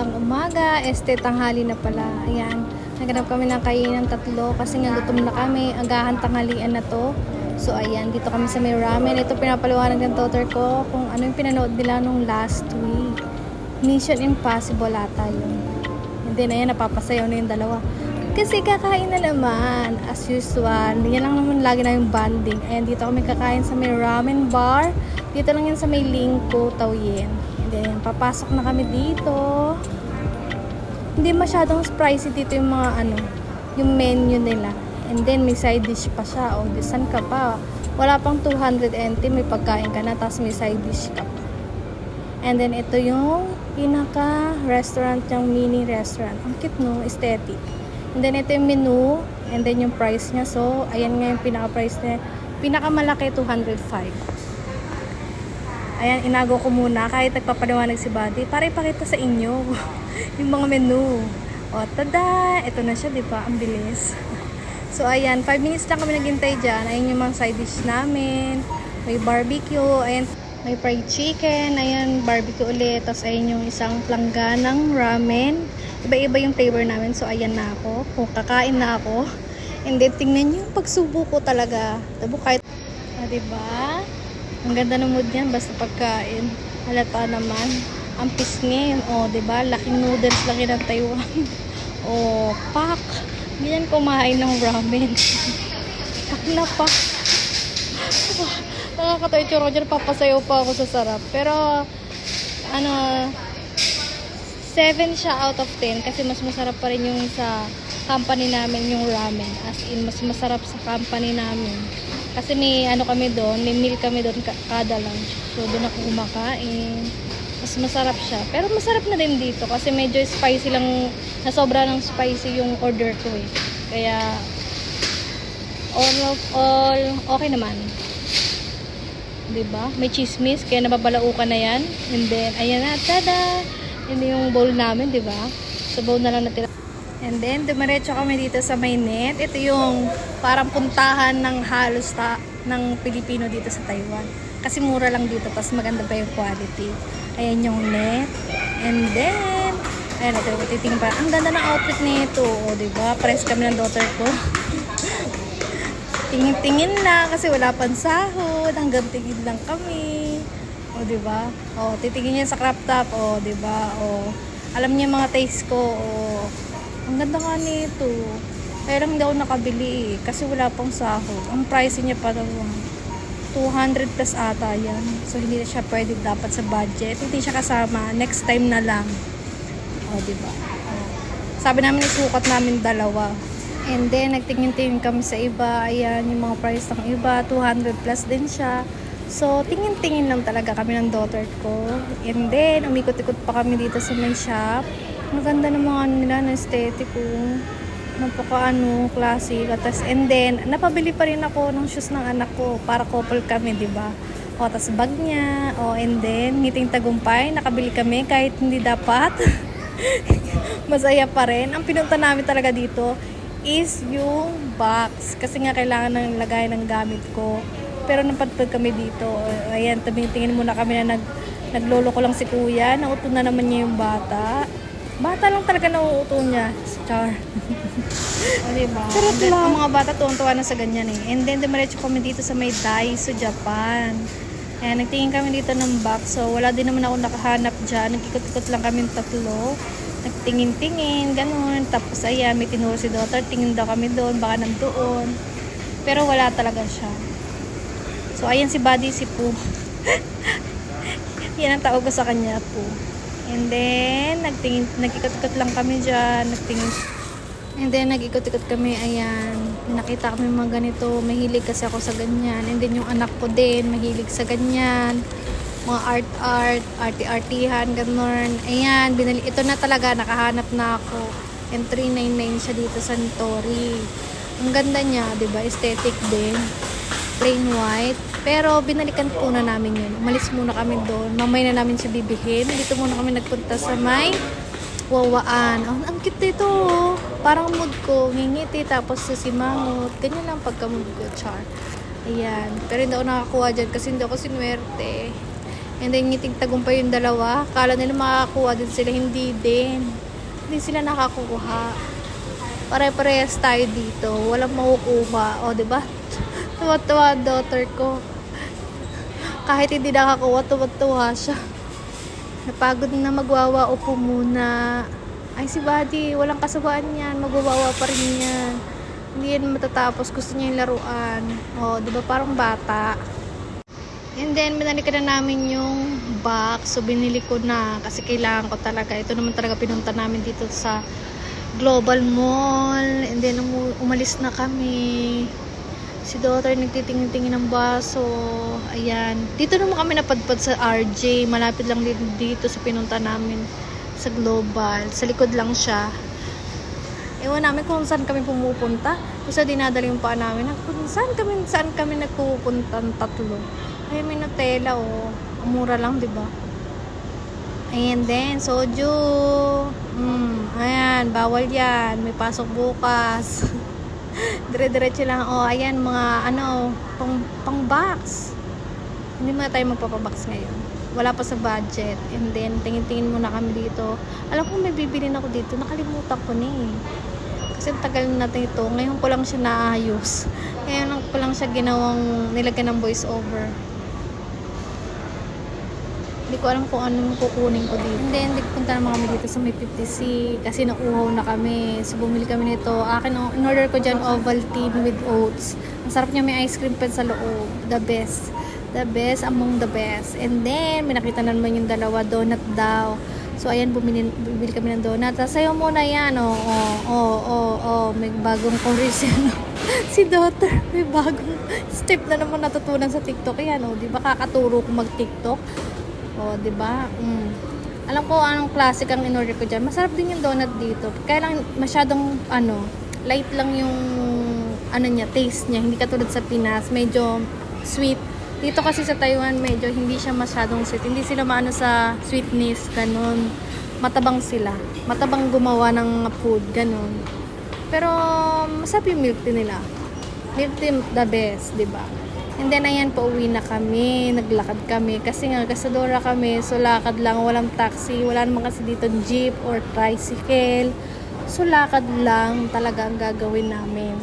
magandang umaga. Tanghali na pala. Ayan. Naghanap kami ng kainan tatlo kasi nga gutom na kami. Agahan tanghalian na to. So ayan, dito kami sa may ramen. Ito pinapaliwanag ng daughter ko kung ano yung pinanood nila nung last week. Mission Impossible ata yun. And then ayan, napapasayaw na yung dalawa. Kasi kakain na naman. As usual. Yan lang naman lagi na yung bonding. Ayan, dito kami kakain sa may ramen bar. Dito lang yan sa may Lingko, Taoyuan. And then, papasok na kami dito. Hindi masyadong pricey dito yung mga yung menu nila. And then, may side dish pa siya. O, saan ka pa? Wala pang 200 NT, may pagkain ka na, tapos may side dish ka pa. And then, ito yung pinaka-restaurant, yung mini restaurant. Ang cute, no? Aesthetic. And then, ito yung menu. And then, yung price niya. So, ayan nga yung pinaka-price niya. Pinakamalaki, 205. Ayan, inago ko muna kahit nagpapaliwanag si Buddy para ipakita sa inyo yung mga menu. O, tada! Ito na siya, di ba? Ang bilis. So, ayan, 5 minutes lang kami naghintay dyan. Ayan yung mga side dish namin. May barbecue. Ayan, may fried chicken. Ayan, barbecue ulit. Tapos, ayan yung isang plangganang ramen. Iba-iba yung flavor namin. So, ayan na ako. Kung kakain na ako. And then, tingnan nyo yung pagsubo ko talaga. Tabo kahit, diba? Ang ganda ng mood niyan, basta pagkain. Halata naman. Ang pisngi. O, diba? Laking noodles lang yun ng Taiwan. O, pak. Ganyan kumain ng ramen. Pak na pak. Nakakatawa yung churro dyan. Papasayaw pa ako sa sarap. Pero, 7 siya out of 10. Kasi mas masarap pa rin yung sa company namin, yung ramen. As in, mas masarap sa company namin. Kasi may kami doon, may meal kami doon kada lunch. So doon ako kumakain. Mas masarap siya. Pero masarap na din dito kasi medyo spicy lang, nasobra ng spicy yung order ko eh. Kaya all of all, okay naman. 'Di ba? May chismis kaya nababalaukan na 'yan. And then ayan na, tada. Yun yung bowl namin, 'di ba? Sa bowl na lang natira. And then, dumiretso kami dito sa Mainet. Ito yung parang puntahan ng halos ng Pilipino dito sa Taiwan. Kasi mura lang dito, tapos maganda pa yung quality. Ayan yung net. And then, ayan, ito, titingin pa. Ang ganda ng outfit nito. O, diba? Press kami ng daughter ko. Tingin-tingin na kasi wala pang sahod. Hanggang tingin lang kami. O, diba? O, titingin niya sa crop top. O, diba? O, alam niya mga taste ko. O, ang ganda nga nito. Kaya lang hindi ako nakabili eh. Kasi wala pang sahod. Ang price niya pa daw 200 plus ata yan. So hindi na siya pwede dapat sa budget. Hindi siya kasama. Next time na lang. O, diba? Sabi namin isukat namin dalawa. And then nagtingin-tingin kami sa iba. Ayan yung mga price ng iba. 200 plus din siya. So tingin-tingin lang talaga kami ng daughter ko. And then umikot-ikot pa kami dito sa may shop. Maganda ng mga nila na aesthetic ko. Classic. And then, napabili pa rin ako ng shoes ng anak ko para couple kami, di ba? O, tas bag niya. O, and then, ngiting tagumpay. Nakabili kami kahit hindi dapat. Masaya pa rin. Ang pinunta namin talaga dito is yung box. Kasi nga kailangan ng lagay ng gamit ko. Pero napadpad kami dito. Ayan, tingin muna kami na naglolo ko lang si kuya. Nauto na naman niya yung bata. Bata lang talaga nauuto niya. Char. O, diba? Ang mga bata tuwang-tuwa na sa ganyan eh. And then, dumiretso kami dito sa may Daiso, Japan. Ayan, nagtingin kami dito ng box. So, wala din naman ako nakahanap dyan. Nagkikot-ikot lang kami tatlo. Nagtingin-tingin, ganun. Tapos, ayan, may tinuro si daughter. Tingin daw kami doon, baka nandoon. Pero wala talaga siya. So, ayan si Buddy, si Pooh. Yan ang tawag ko sa kanya, Pooh. And then, nag-ikot-ikot lang kami dyan. And then, nag-ikot-ikot kami. Ayan. Nakita kami mga ganito. Mahilig kasi ako sa ganyan. And then, yung anak ko din, mahilig sa ganyan. Mga art-art, arty-artihan, ganun. Ayan. Ito na talaga. Nakahanap na ako. And 399 siya dito sa Nitori. Ang ganda niya, diba? Aesthetic din. Plain white. Pero binalikan po na namin yun. Umalis muna kami doon. Mamaya na namin siya bibihin. Dito muna kami nagpunta sa may Wawaan. Oh, ang cute dito. Parang mood ko. Ngingiti tapos sa simangot. Ganyan lang pagka mood ko. Char. Ayan. Pero hindi ako nakakuha dyan kasi hindi ako sinwerte. And then ngiting tagumpay yung dalawa. Kala nila makakakuha din sila. Hindi din. Hindi sila nakakuha. Pare-parehas tayo dito. Walang makukuha. O, diba? Tuwa-tuwa daughter ko. Kahit hindi nakakuha, tuwa-tuwa siya. Napagod na magwawa. Upo muna. Ay, si Buddy. Walang kasabaan yan. Magwawa pa rin yan. Hindi yan matatapos. Gusto niya yung laruan. O, diba? Parang bata. And then, binalikan na namin yung box. So, binili ko na kasi kailangan ko talaga. Ito naman talaga pinunta namin dito sa Global Mall. And then, umalis na kami. Si daughter nagtitingin-tingin ng baso. Ayan. Dito naman kami napadpad sa RJ. Malapit lang dito sa pinunta namin sa Global. Sa likod lang siya. Ewan namin kung saan kami pumupunta. Kasi dinadala yung paa namin. Kung saan kami nagpupunta ng tatlo. Ay, may Nutella, oh. Mura lang, di ba? And then, soju. Ayan, bawal yan. May pasok bukas. Dire-diretso lang. Oh, ayan, mga, pang box. Hindi muna tayo magpapabox ngayon. Wala pa sa budget. And then, tingin-tingin muna kami dito. Alam ko may bibili na ako dito. Nakalimutan ko na eh. Kasi tagal na natin ito. Ngayon ko lang siya naayos. Ngayon ko lang siya nilagyan ng voice over. Hindi ko alam kung anong kukunin ko dito. And then, punta naman kami dito sa may 50C kasi nauuhaw na kami. So, bumili kami nito. In order ko dyan, Ovaltine with oats. Ang sarap niya, may ice cream pa sa loob. The best. The best among the best. And then, may nakita na naman yung dalawa, donut daw. So, ayan, bumili kami ng donut. Sayo muna yan, may bagong chorus yan. Si daughter, may bagong step na naman natutunan sa TikTok. Yan, di ba kakaturo ko mag-TikTok? O, di ba? Alam ko anong classic ang in-order ko dyan. Masarap din yung donut dito. Kaya lang masyadong, light lang yung, niya, taste niya. Hindi katulad sa Pinas. Medyo sweet. Dito kasi sa Taiwan, medyo hindi siya masyadong sweet. Hindi sila maano sa sweetness, ganun. Matabang sila. Matabang gumawa ng food, ganun. Pero, masarap yung milk tea nila. Milk tea, the best, di ba? And then, ayan, pauwi na kami. Naglakad kami. Kasi nga, Casadora kami. So, lakad lang. Walang taxi. Wala naman kasi dito jeep or tricycle. So, lakad lang talaga ang gagawin namin.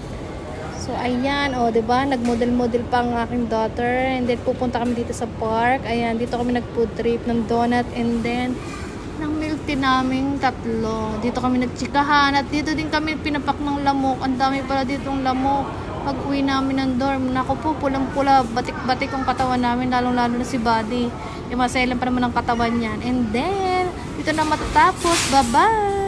So, ayan. O, diba? Nag-model-model pa ang aking daughter. And then, pupunta kami dito sa park. Ayan, dito kami nag-food trip ng donut. And then, ng milk tea namin tatlo. Dito kami nagtsikahan. At dito din kami pinapak ng lamok. Ang dami pala ditong lamok. Pag uwi namin ng dorm, naku po, pulang-pula, batik-batik ang katawan namin, lalong-lalo na si Buddy. Yung maselan pa naman ang katawan niyan. And then, dito na matatapos. Bye-bye!